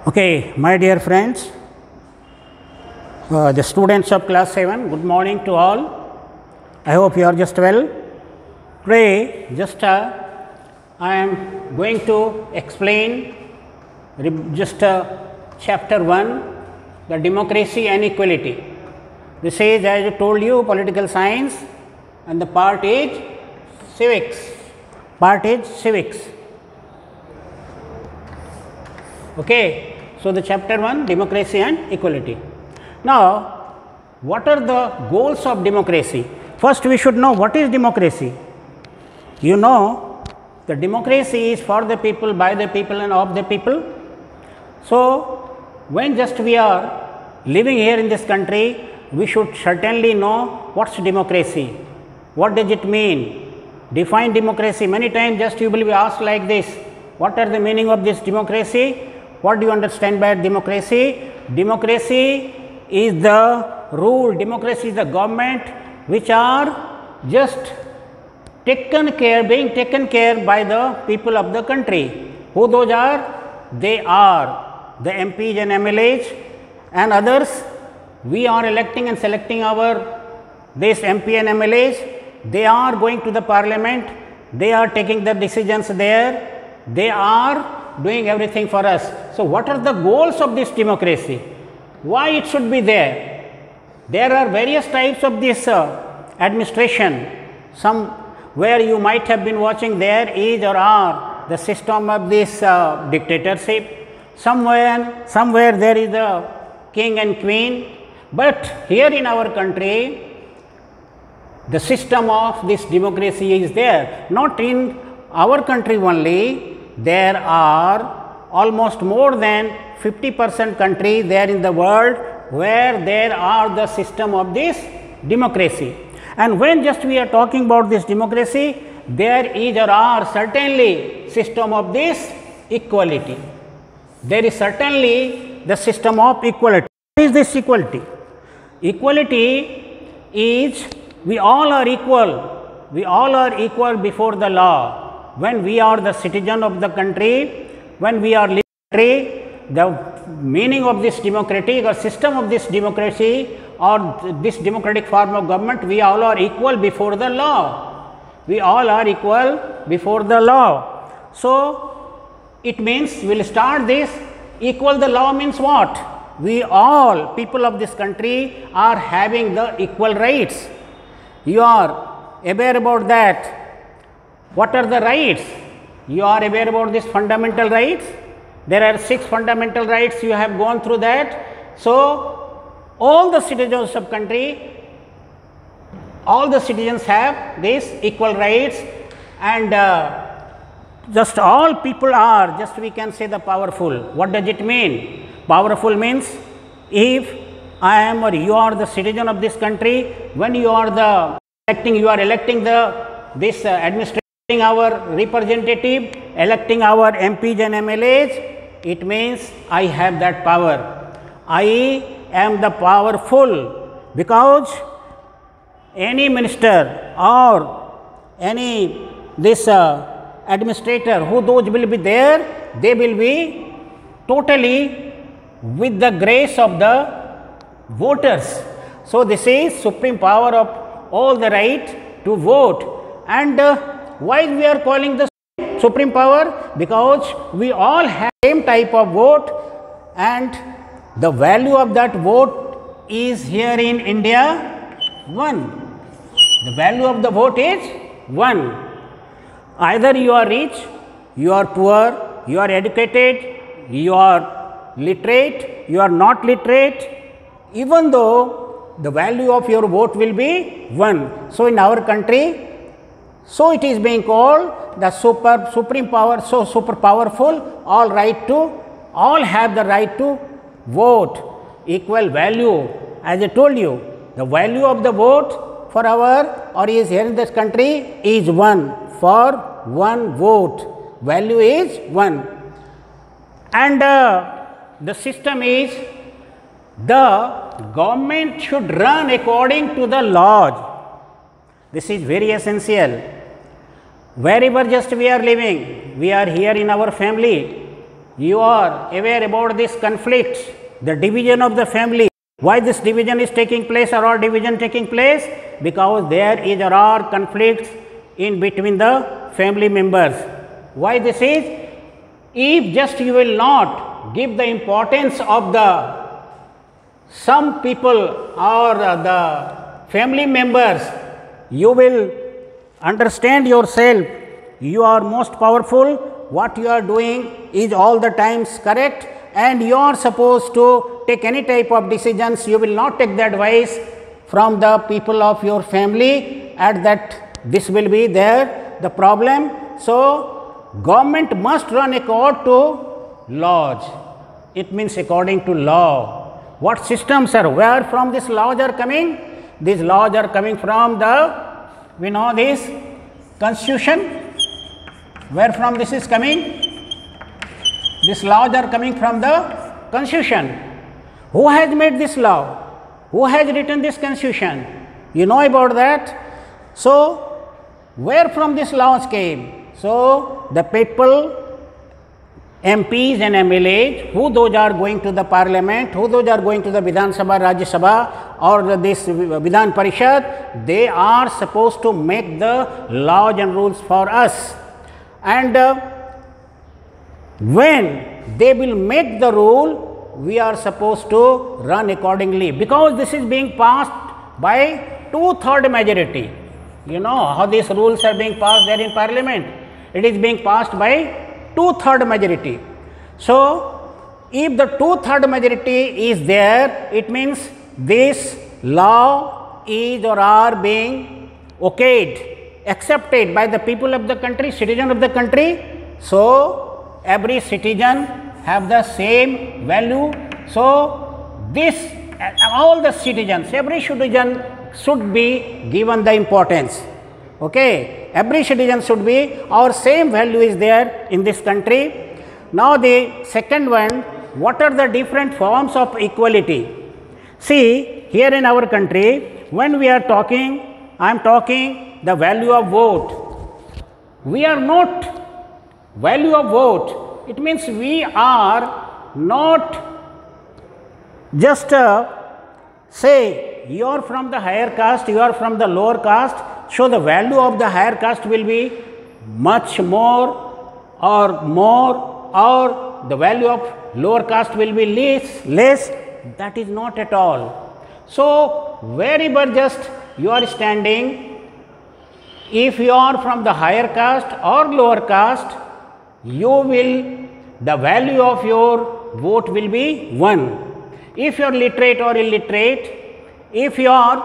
Okay, my dear friends, the students of class 7, good morning to all. I hope you are just well. Today, I am going to explain chapter 1, the democracy and equality. This is, as I told you, political science, and the part is civics. Okay, so the chapter 1, democracy and equality. Now, what are the goals of democracy? First, we should know what is democracy. You know, the democracy is for the people, by the people, and of the people. So, when just we are living here in this country, we should certainly know what's democracy. What does it mean? Define democracy. Many times just you will be asked like this, what are the meaning of this democracy? What do you understand by democracy? Democracy is the rule, democracy is the government which are just being taken care by the people of the country. Who those are? They are the MPs and MLAs and others. We are electing and selecting this MP and MLAs. They are going to the parliament. They are taking the decisions there. They are doing everything for us. So, what are the goals of this democracy? Why it should be there? There are various types of this administration. Some where you might have been watching, there is or are the system of this dictatorship. Somewhere there is the king and queen. But here in our country, the system of this democracy is there. Not in our country only, there are almost more than 50% countries there in the world where there are the system of this democracy. And when just we are talking about this democracy, there is or are certainly system of this equality. There is certainly the system of equality. What is this equality? Equality is we all are equal. We all are equal before the law. When we are the citizen of the country, when we are living in the country, the meaning of this democratic or system of this democracy or this democratic form of government, we all are equal before the law. We all are equal before the law. So, it means we will start this equal. The law means what? We all people of this country are having the equal rights. You are aware about that. What are the rights? You are aware about these fundamental rights. There are 6 fundamental rights. You have gone through that. So, all the citizens of country, all the citizens have these equal rights, and just all people are, just we can say, the powerful. What does it mean? Powerful means if I am or you are the citizen of this country, when you are electing this administration, our representative, electing our MPs and MLAs, it means I have that power. I am the powerful, because any minister or any administrator who those will be there, they will be totally with the grace of the voters. So, this is supreme power of all the right to vote. And why we are calling the supreme power? Because we all have same type of vote, and the value of that vote is here in India 1. The value of the vote is 1. Either you are rich, you are poor, you are educated, you are literate, you are not literate, even though the value of your vote will be 1. So, in our country, so it is being called the supreme power, so super powerful, all have the right to vote, equal value. As I told you, the value of the vote for is here in this country is 1, for 1 vote, value is 1. And the system is, the government should run according to the laws. This is very essential. Wherever just we are living, we are here in our family, You are aware about this conflict, the division of the family. Why this division is taking place or division taking place? Because there is or are conflicts in between the family members. Why this is? If just you will not give the importance of the some people or the family members, you will understand yourself, you are most powerful, what you are doing is all the times correct, and you are supposed to take any type of decisions, you will not take the advice from the people of your family, at that this will be there the problem. So, government must run according to laws, it means according to law. What systems are, where from these laws are coming? These laws are coming from the, we know this constitution, where from this is coming? These laws are coming from the constitution. Who has made this law? Who has written this constitution? You know about that. So, where from these laws came? So, the people, MPs and MLAs, who those are going to the parliament, who those are going to the Vidhan Sabha, Rajya Sabha or this Vidhan Parishad, they are supposed to make the laws and rules for us. And when they will make the rule, we are supposed to run accordingly, because this is being passed by 2/3 majority. You know how these rules are being passed there in parliament. It is being passed by 2/3 majority. So, if the 2/3 majority is there, it means this law is or are being okayed, accepted by the people of the country, citizen of the country. So, every citizen have the same value. So, this all the citizens, every citizen should be given the importance. Okay, every citizen should be, our same value is there in this country. Now, the second one, what are the different forms of equality? See, here in our country, when we are talking, I am talking the value of vote. We are not value of vote. It means we are not just say you are from the higher caste, you are from the lower caste. So, the value of the higher caste will be much more, or the value of lower caste will be less. That is not at all. So, wherever just you are standing, if you are from the higher caste or lower caste, the value of your vote will be 1. If you are literate or illiterate, if you are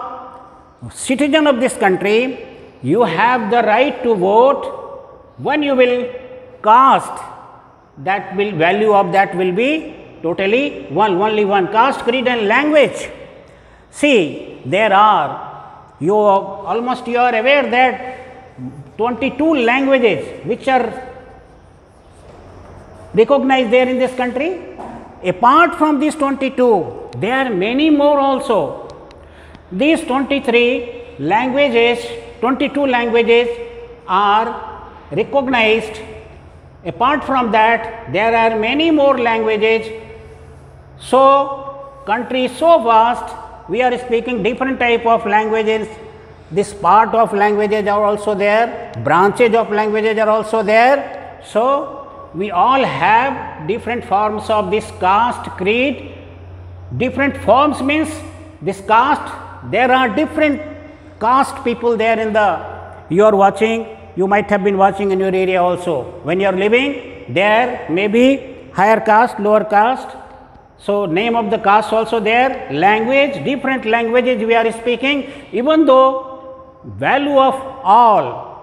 citizen of this country, you have the right to vote. When you will cast, that will value of that will be totally 1, only 1. Caste, creed and language. See, there are, you are aware that 22 languages which are recognized there in this country. Apart from these 22, there are many more also. These 22 languages are recognized. Apart from that, there are many more languages. So, country is so vast, we are speaking different type of languages. This part of languages are also there, branches of languages are also there. So, we all have different forms of this caste, creed. Different forms means this caste, there are different caste people there in the, you are watching, you might have been watching in your area also. When you are living, there may be higher caste, lower caste. So, name of the caste also there, language, different languages we are speaking, even though value of all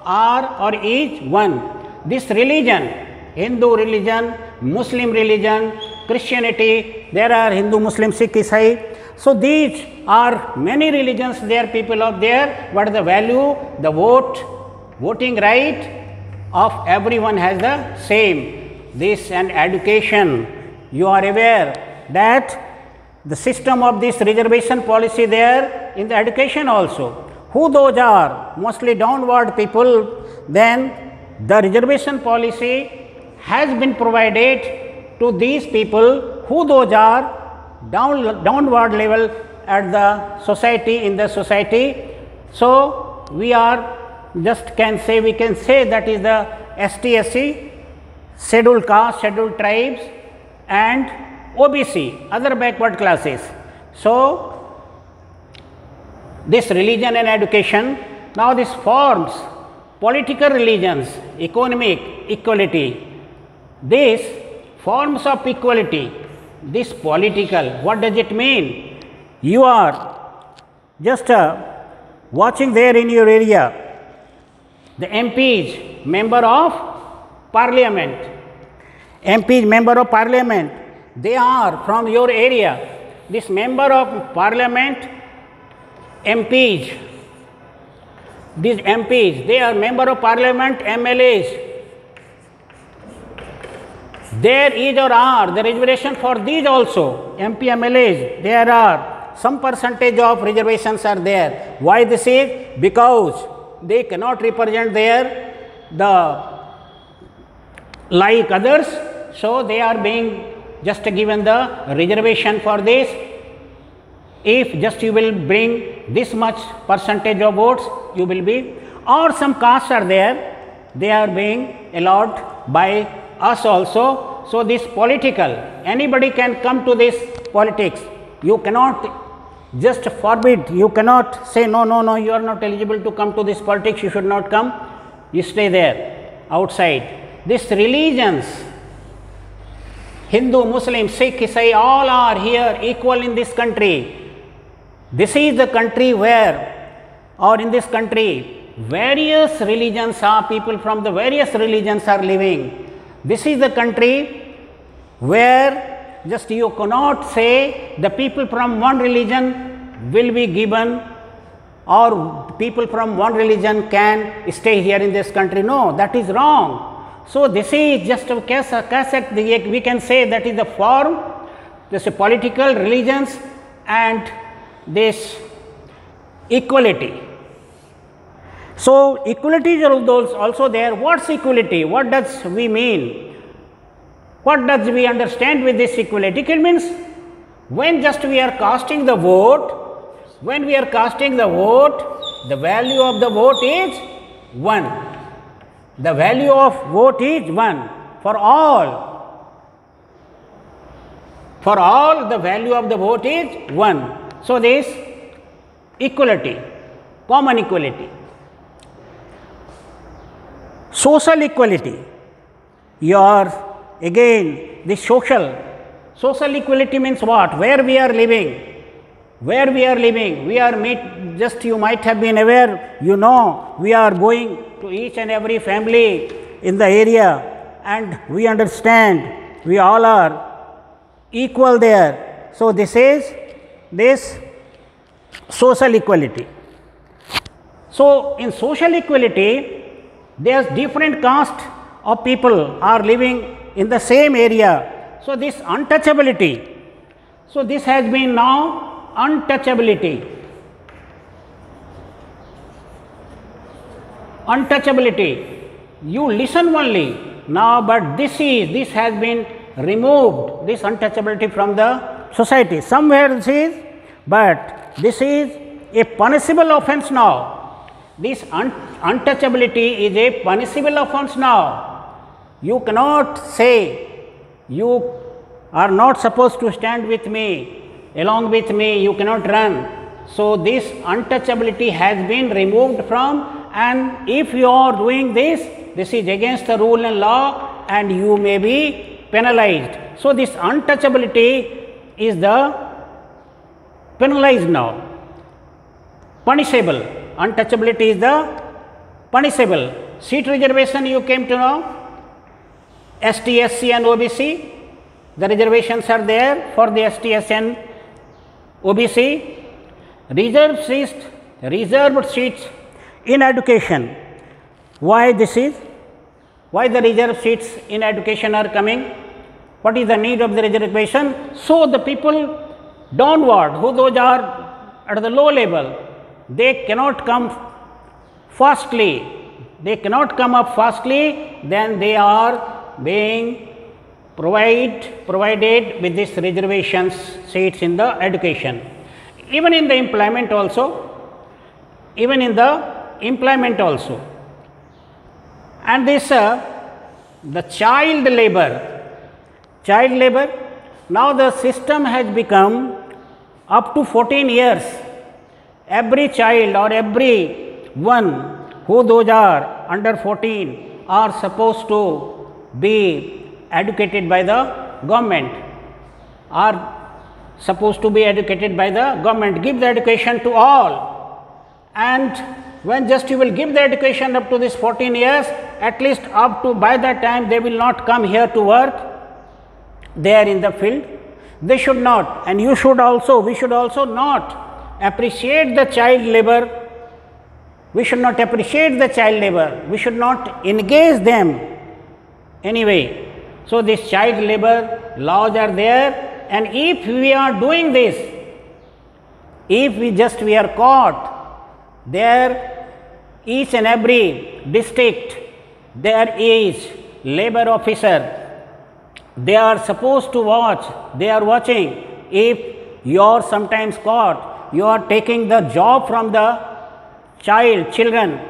are or is 1. This religion, Hindu religion, Muslim religion, Christianity, there are Hindu, Muslim, Sikh, Isai. So, these are many religions there, people of there, but the value, the voting right of everyone has the same. This and education, you are aware that the system of this reservation policy there in the education also. Who those are? Mostly downward people. Then the reservation policy has been provided to these people who those are downward level at the society, in the society. So, we are just we can say that is the ST/SC, scheduled caste, scheduled tribes, and OBC, other backward classes. So, this religion and education, now this forms political religions, economic equality, these forms of equality, this political, what does it mean? You are just watching there in your area, the MPs, member of parliament, MPs, member of parliament, they are from your area. This member of parliament, MPs, these MPs, they are member of parliament, MLAs. There is or are the reservation for these also, MP, MLAs, there are some percentage of reservations are there. Why this is? Because they cannot represent the like others, so they are being just given the reservation for this. If just you will bring this much percentage of votes, you will be, or some castes are there, they are being allowed by us also. So, this political, anybody can come to this politics. You cannot just forbid, you cannot say no, no, no, you are not eligible to come to this politics, you should not come, you stay there outside. These religions, Hindu, Muslim, Sikh, Isai, all are here equal in this country. This is the country where, or in this country, various religions are, people from the various religions are living. This is the country where just you cannot say the people from one religion will be given, or people from one religion can stay here in this country. No, that is wrong. So, this is just a cassette, we can say that is the form, this is political religions and this equality. So, equality is also there. What's equality? What does we mean? What does we understand with this equality? It means when just we are casting the vote, when we are casting the vote, the value of the vote is 1. The value of vote is 1 for all. For all, the value of the vote is 1. So, this equality, common equality. Social equality, again this social equality means what? Where we are living, where we are living, we are just you might have been aware, you know, we are going to each and every family in the area and we understand we all are equal there. So, this is this social equality. So, in social equality, there is different caste of people are living in the same area. So, this untouchability. So, this has been now untouchability. Untouchability. You listen only now, but this has been removed, this untouchability from the society. Somewhere this is, but this is a punishable offense now. This untouchability is a punishable offense now. You cannot say you are not supposed to stand with me, along with me, you cannot run. So, this untouchability has been removed from, and if you are doing this, this is against the rule and law and you may be penalized. So, this untouchability is the penalized now, punishable. Untouchability is the punishable. Seat reservation you came to know, ST, SC and OBC, the reservations are there for the ST, SC and OBC. Reserved seats in education. Why this is? Why the reserved seats in education are coming? What is the need of the reservation? So, the people downward, who those are at the low level, they cannot come fastly, they cannot come up fastly, then they are being provided with these reservations seats in the education. Even in the employment also, and this the child labor, now the system has become up to 14 years. Every child or every one who those are under 14 are supposed to be educated by the government, give the education to all. And when just you will give the education up to this 14 years, at least up to by that time they will not come here to work, they are in the field. They should not, and you should also, we should also not appreciate the child labor. We should not appreciate the child labor, we should not engage them anyway. So, this child labor laws are there, and if we are doing this, if we are caught, there each and every district there is labor officer, they are supposed to watch, they are watching. If you are sometimes caught, you are taking the job from the children,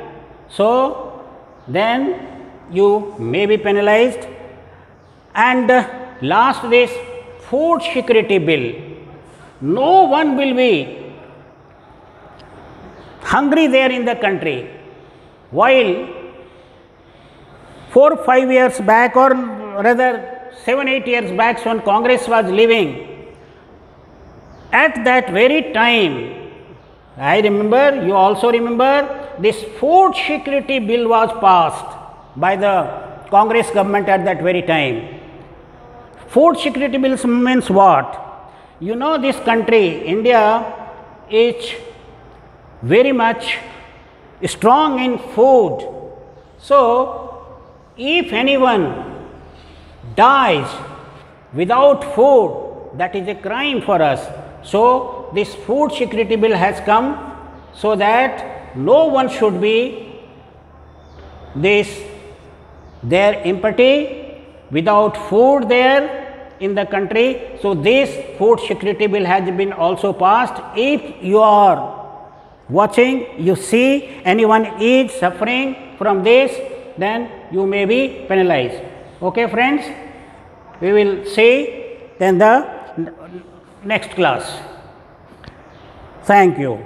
so then you may be penalized. And last, this food security bill, no one will be hungry there in the country, while 4 or 5 years back, or rather 7 or 8 years back, when Congress was living, at that very time, I remember, you also remember, this food security bill was passed by the Congress government at that very time. Food security bills means what? You know, this country, India, is very much strong in food. So, if anyone dies without food, that is a crime for us. So, this food security bill has come so that no one should be their empty without food there in the country. So, this food security bill has been also passed. If you are watching, you see anyone is suffering from this, then you may be penalized. Okay, friends, we will see then the next class. Thank you.